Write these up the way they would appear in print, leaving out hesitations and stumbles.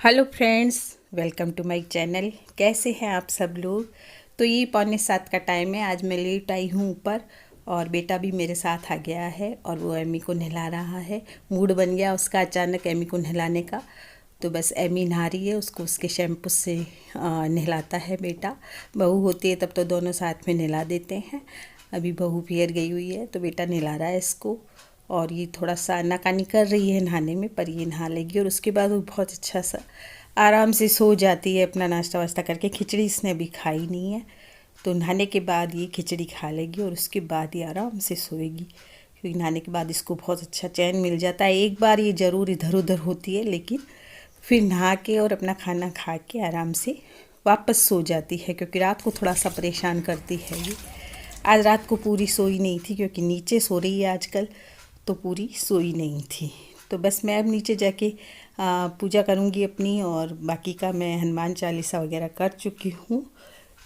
Hello friends, welcome to my channel. कैसे हैं आप सब लोग। तो ये 6:45 का टाइम है। आज मैं लेट आई हूँ ऊपर और बेटा भी मेरे साथ आ गया है और वो एमी को नहला रहा है। मूड बन गया उसका अचानक एमी को नहलाने का। तो बस एमी नहा रही है, उसको उसके शैम्पू से नहलाता है बेटा। बहू होती है तब तो दोनों साथ में नहला देते हैं। अभी बहू पियर गई हुई है तो बेटा नहला रहा है इसको। और ये थोड़ा सा आनाकानी कर रही है नहाने में, पर ये नहा लेगी और उसके बाद वो बहुत अच्छा सा आराम से सो जाती है अपना नाश्ता वास्ता करके। खिचड़ी इसने अभी खाई नहीं है तो नहाने के बाद ये खिचड़ी खा लेगी और उसके बाद ये आराम से सोएगी, क्योंकि नहाने के बाद इसको बहुत अच्छा चैन मिल जाता है। एक बार ये ज़रूर इधर उधर होती है, लेकिन फिर नहा के और अपना खाना खा के आराम से वापस सो जाती है, क्योंकि रात को थोड़ा सा परेशान करती है ये। आज रात को पूरी सोई नहीं थी, क्योंकि नीचे सो रही है आजकल, तो पूरी सोई नहीं थी। तो बस मैं अब नीचे जाके पूजा करूँगी अपनी, और बाकी का मैं हनुमान चालीसा वगैरह कर चुकी हूँ।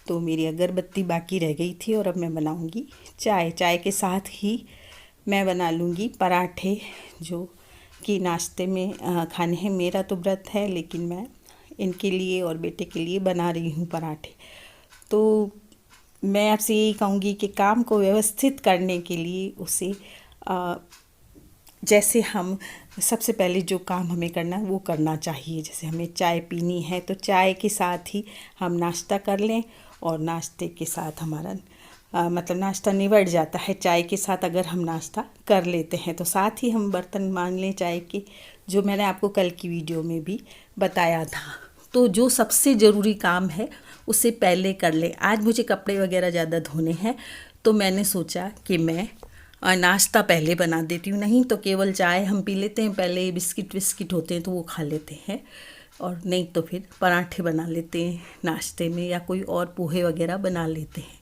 तो मेरी अगरबत्ती बाकी रह गई थी और अब मैं बनाऊँगी चाय। चाय के साथ ही मैं बना लूँगी पराठे, जो कि नाश्ते में खाने हैं। मेरा तो व्रत है, लेकिन मैं इनके लिए और बेटे के लिए बना रही हूँ पराठे। तो मैं आपसे यही कहूँगी कि काम को व्यवस्थित करने के लिए उसे जैसे हम सबसे पहले जो काम हमें करना है वो करना चाहिए। जैसे हमें चाय पीनी है तो चाय के साथ ही हम नाश्ता कर लें, और नाश्ते के साथ हमारा मतलब नाश्ता निबट जाता है। चाय के साथ अगर हम नाश्ता कर लेते हैं तो साथ ही हम बर्तन मान लें चाय के, जो मैंने आपको कल की वीडियो में भी बताया था। तो जो सबसे ज़रूरी काम है उसे पहले कर लें। आज मुझे कपड़े वगैरह ज़्यादा धोने हैं, तो मैंने सोचा कि मैं नाश्ता पहले बना देती हूँ। नहीं तो केवल चाय हम पी लेते हैं पहले, बिस्किट विस्किट होते हैं तो वो खा लेते हैं, और नहीं तो फिर पराठे बना लेते हैं नाश्ते में, या कोई और पोहे वगैरह बना लेते हैं।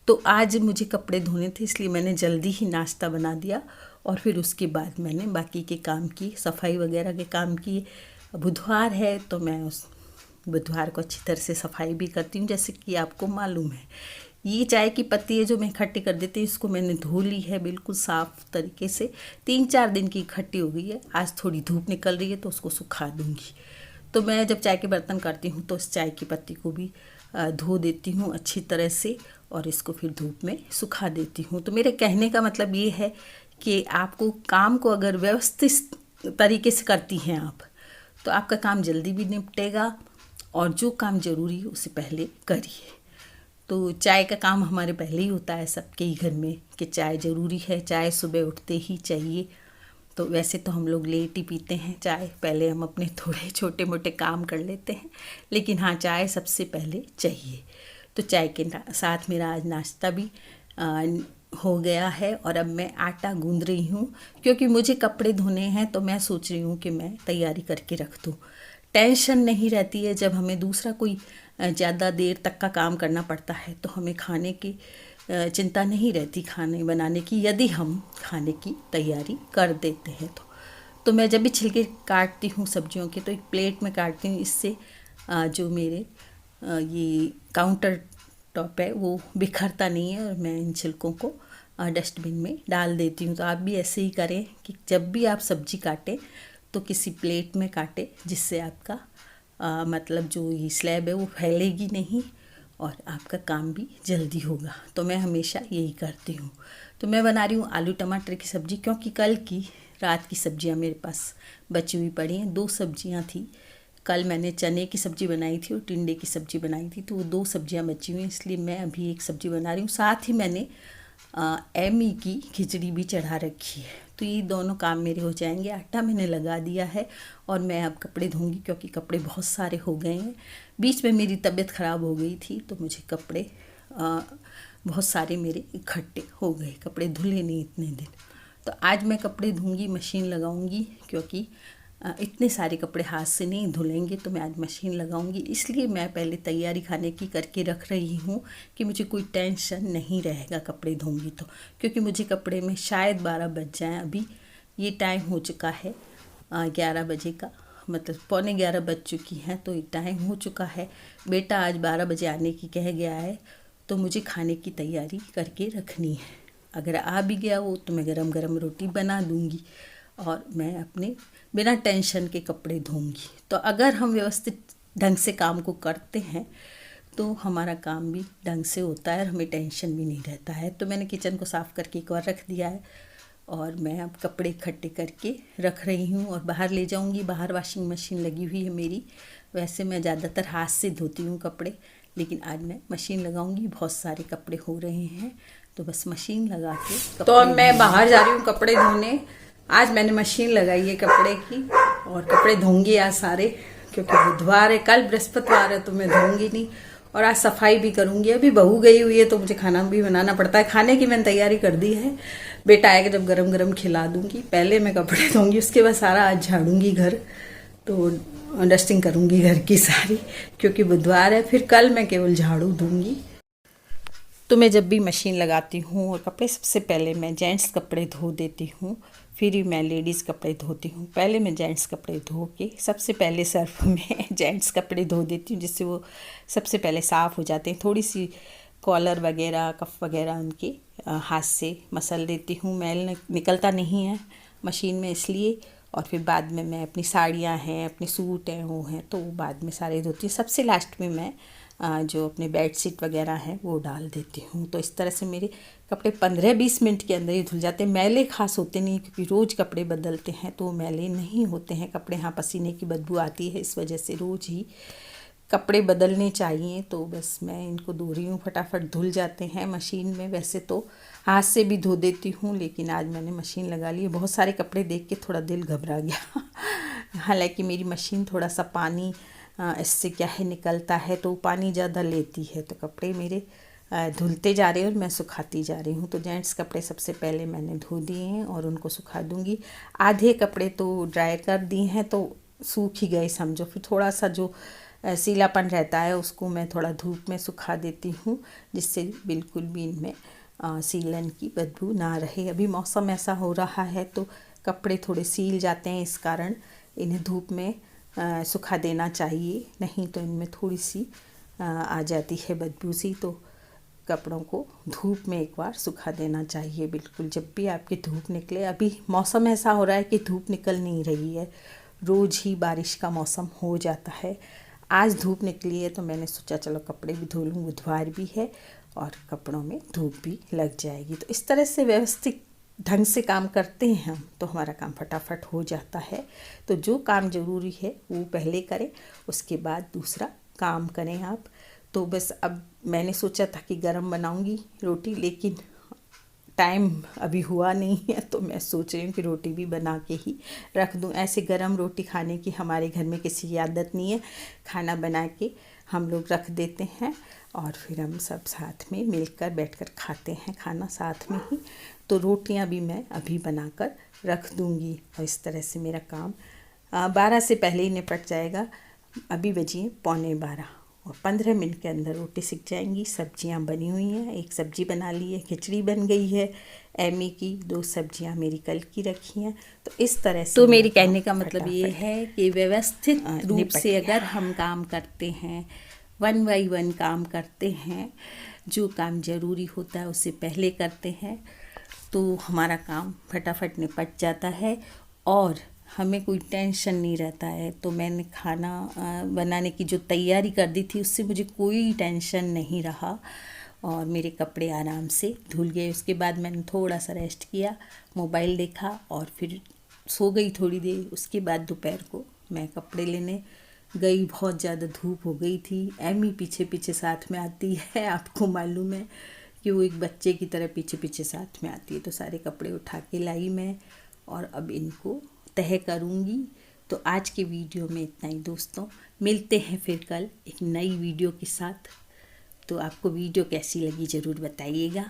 तो आज मुझे कपड़े धोने थे, इसलिए मैंने जल्दी ही नाश्ता बना दिया और फिर उसके बाद मैंने बाकी के काम की, सफाई वगैरह के काम की। बुधवार है तो मैं उस बुधवार को अच्छी तरह से सफाई भी करती हूँ, जैसे कि आपको मालूम है। ये चाय की पत्ती है जो मैं इकट्ठी कर देती हूँ, इसको मैंने धो ली है बिल्कुल साफ़ तरीके से। 3-4 दिन की इकट्ठी हो गई है। आज थोड़ी धूप निकल रही है तो उसको सुखा दूँगी। तो मैं जब चाय के बर्तन करती हूँ तो इस चाय की पत्ती को भी धो देती हूँ अच्छी तरह से, और इसको फिर धूप में सुखा देती हूँ। तो मेरे कहने का मतलब ये है कि आपको काम को अगर व्यवस्थित तरीके से करती हैं आप, तो आपका काम जल्दी भी निपटेगा, और जो काम ज़रूरी है उसे पहले करिए। तो चाय का काम हमारे पहले ही होता है सबके ही घर में, कि चाय ज़रूरी है, चाय सुबह उठते ही चाहिए। तो वैसे तो हम लोग लेट ही पीते हैं चाय, पहले हम अपने थोड़े छोटे मोटे काम कर लेते हैं, लेकिन हाँ, चाय सबसे पहले चाहिए। तो चाय के साथ मेरा आज नाश्ता भी हो गया है, और अब मैं आटा गूंद रही हूँ, क्योंकि मुझे कपड़े धोने हैं। तो मैं सोच रही हूँ कि मैं तैयारी करके रख दूँ। टेंशन नहीं रहती है जब हमें दूसरा कोई ज़्यादा देर तक का काम करना पड़ता है, तो हमें खाने की चिंता नहीं रहती, खाने बनाने की, यदि हम खाने की तैयारी कर देते हैं तो मैं जब भी छिलके काटती हूँ सब्जियों के, तो एक प्लेट में काटती हूँ। इससे जो मेरे ये काउंटर टॉप है वो बिखरता नहीं है, और मैं इन छिलकों को डस्टबिन में डाल देती हूँ। तो आप भी ऐसे ही करें कि जब भी आप सब्जी काटें तो किसी प्लेट में काटें, जिससे आपका मतलब जो ये स्लैब है वो फैलेगी नहीं, और आपका काम भी जल्दी होगा। तो मैं हमेशा यही करती हूँ। तो मैं बना रही हूँ आलू टमाटर की सब्ज़ी, क्योंकि कल की रात की सब्जियाँ मेरे पास बची हुई पड़ी हैं। 2 सब्जियाँ थी। कल मैंने चने की सब्ज़ी बनाई थी और टिंडे की सब्ज़ी बनाई थी, तो वो 2 सब्जियाँ बची हुई हैं, इसलिए मैं अभी एक सब्ज़ी बना रही हूँ। साथ ही मैंने एमी की खिचड़ी भी चढ़ा रखी है। तो ये दोनों काम मेरे हो जाएंगे। आटा मैंने लगा दिया है और मैं अब कपड़े धोऊंगी, क्योंकि कपड़े बहुत सारे हो गए हैं। बीच में मेरी तबीयत ख़राब हो गई थी, तो मुझे कपड़े बहुत सारे मेरे इकट्ठे हो गए, कपड़े धुले नहीं इतने दिन। तो आज मैं कपड़े धोऊंगी, मशीन लगाऊंगी, क्योंकि इतने सारे कपड़े हाथ से नहीं धुलेंगे, तो मैं आज मशीन लगाऊंगी। इसलिए मैं पहले तैयारी खाने की करके रख रही हूँ कि मुझे कोई टेंशन नहीं रहेगा कपड़े धोऊंगी तो, क्योंकि मुझे कपड़े में शायद 12 बज जाएँ। अभी ये टाइम हो चुका है 11 बजे का, मतलब 11:15 बज चुकी हैं, तो ये टाइम हो चुका है। बेटा आज 12 बजे आने की कह गया है, तो मुझे खाने की तैयारी करके रखनी है। अगर आ भी गया वो तो मैं गरम गरम रोटी बना दूँगी, और मैं अपने बिना टेंशन के कपड़े धोऊंगी। तो अगर हम व्यवस्थित ढंग से काम को करते हैं तो हमारा काम भी ढंग से होता है और हमें टेंशन भी नहीं रहता है। तो मैंने किचन को साफ़ करके एक बार रख दिया है और मैं अब कपड़े इकट्ठे करके रख रही हूँ और बाहर ले जाऊँगी। बाहर वॉशिंग मशीन लगी हुई है मेरी। वैसे मैं ज़्यादातर हाथ से धोती हूँ कपड़े, लेकिन आज मैं मशीन लगाऊंगी। बहुत सारे कपड़े हो रहे हैं तो बस मशीन लगा के तो अब मैं बाहर जा रही हूँ कपड़े धोने। आज मैंने मशीन लगाई है कपड़े की और कपड़े धोंगी आज सारे, क्योंकि बुधवार है, कल बृहस्पतिवार है तो मैं धोंगी नहीं। और आज सफाई भी करूंगी। अभी बहू गई हुई है तो मुझे खाना भी बनाना पड़ता है। खाने की मैंने तैयारी कर दी है, बेटा आएगा जब गरम गरम खिला दूंगी। पहले मैं कपड़े धोंगी, उसके बाद सारा आज झाड़ूंगी घर, तो डस्टिंग करूंगी घर की सारी, क्योंकि बुधवार है। फिर कल मैं केवल झाड़ू दूंगी। तो मैं जब भी मशीन लगाती हूँ और कपड़े, सबसे पहले मैं जेंट्स कपड़े धो देती हूँ, फिर ही मैं लेडीज़ कपड़े धोती हूँ। पहले मैं जेंट्स कपड़े धो के सबसे पहले सर्फ में जेंट्स कपड़े धो देती हूँ, जिससे वो सबसे पहले साफ़ हो जाते हैं। थोड़ी सी कॉलर वगैरह, कफ वगैरह उनके हाथ से मसल देती हूँ, मैल निकलता नहीं है मशीन में इसलिए। और फिर बाद में मैं अपनी साड़ियाँ हैं, अपने सूट हैं, वो हैं, तो वो बाद में सारे धोती हूँ। सबसे लास्ट में मैं जो अपने बेड शीट वगैरह हैं वो डाल देती हूँ। तो इस तरह से मेरे कपड़े 15-20 मिनट के अंदर ही धुल जाते हैं। मैले खास होते नहीं, क्योंकि रोज़ कपड़े बदलते हैं तो मैले नहीं होते हैं कपड़े। हाँ, पसीने की बदबू आती है, इस वजह से रोज़ ही कपड़े बदलने चाहिए। तो बस मैं इनको धो रही हूँ, फटाफट धुल जाते हैं मशीन में। वैसे तो हाथ से भी धो देती हूँ, लेकिन आज मैंने मशीन लगा ली है। बहुत सारे कपड़े देख के थोड़ा दिल घबरा गया। हालांकि मेरी मशीन थोड़ा सा पानी इससे क्या है निकलता है, तो पानी ज़्यादा लेती है, तो कपड़े मेरे धुलते जा रहे हैं और मैं सुखाती जा रही हूँ। तो जेंट्स कपड़े सबसे पहले मैंने धो दिए हैं और उनको सुखा दूँगी। आधे कपड़े तो ड्राई कर दिए हैं तो सूख ही गए समझो। फिर थोड़ा सा जो सीलापन रहता है उसको मैं थोड़ा धूप में सुखा देती हूँ, जिससे बिल्कुल भी इनमें सीलन की बदबू ना रहे। अभी मौसम ऐसा हो रहा है तो कपड़े थोड़े सील जाते हैं, इस कारण इन्हें धूप में सुखा देना चाहिए, नहीं तो इनमें थोड़ी सी आ जाती है बदबू सी। तो कपड़ों को धूप में एक बार सुखा देना चाहिए बिल्कुल, जब भी आपकी धूप निकले। अभी मौसम ऐसा हो रहा है कि धूप निकल नहीं रही है, रोज़ ही बारिश का मौसम हो जाता है। आज धूप निकली है तो मैंने सोचा चलो कपड़े भी धो लूँ, बुधवार भी है और कपड़ों में धूप भी लग जाएगी। तो इस तरह से व्यवस्थित ढंग से काम करते हैं हम तो हमारा काम फटाफट हो जाता है। तो जो काम ज़रूरी है वो पहले करें, उसके बाद दूसरा काम करें आप। तो बस अब मैंने सोचा था कि गरम बनाऊंगी रोटी, लेकिन टाइम अभी हुआ नहीं है, तो मैं सोच रही हूँ कि रोटी भी बना के ही रख दूँ। ऐसे गरम रोटी खाने की हमारे घर में किसी की आदत नहीं है। खाना बना के हम लोग रख देते हैं और फिर हम सब साथ में मिलकर बैठकर खाते हैं खाना साथ में ही। तो रोटियां भी मैं अभी बनाकर रख दूंगी और इस तरह से मेरा काम 12 से पहले ही निपट जाएगा। अभी बजिए 11:15 और 15 मिनट के अंदर रोटी सीख जाएंगी। सब्जियां बनी हुई हैं, एक सब्जी बना ली है, खिचड़ी बन गई है एमी की, 2 सब्जियां मेरी कल की रखी हैं। तो इस तरह से तो मेरी कहने का मतलब ये है कि व्यवस्थित रूप से अगर हम काम करते हैं, 1 बाय 1 काम करते हैं, जो काम ज़रूरी होता है उसे पहले करते हैं, तो हमारा काम फटाफट निपट जाता है और हमें कोई टेंशन नहीं रहता है। तो मैंने खाना बनाने की जो तैयारी कर दी थी उससे मुझे कोई टेंशन नहीं रहा और मेरे कपड़े आराम से धुल गए। उसके बाद मैंने थोड़ा सा रेस्ट किया, मोबाइल देखा और फिर सो गई थोड़ी देर। उसके बाद दोपहर को मैं कपड़े लेने गई। बहुत ज़्यादा धूप हो गई थी। एमी पीछे पीछे साथ में आती है, आपको मालूम है कि वो एक बच्चे की तरह पीछे पीछे साथ में आती है। तो सारे कपड़े उठा के लाई मैं और अब इनको तह करूँगी। तो आज की वीडियो में इतना ही दोस्तों, मिलते हैं फिर कल एक नई वीडियो के साथ। तो आपको वीडियो कैसी लगी ज़रूर बताइएगा।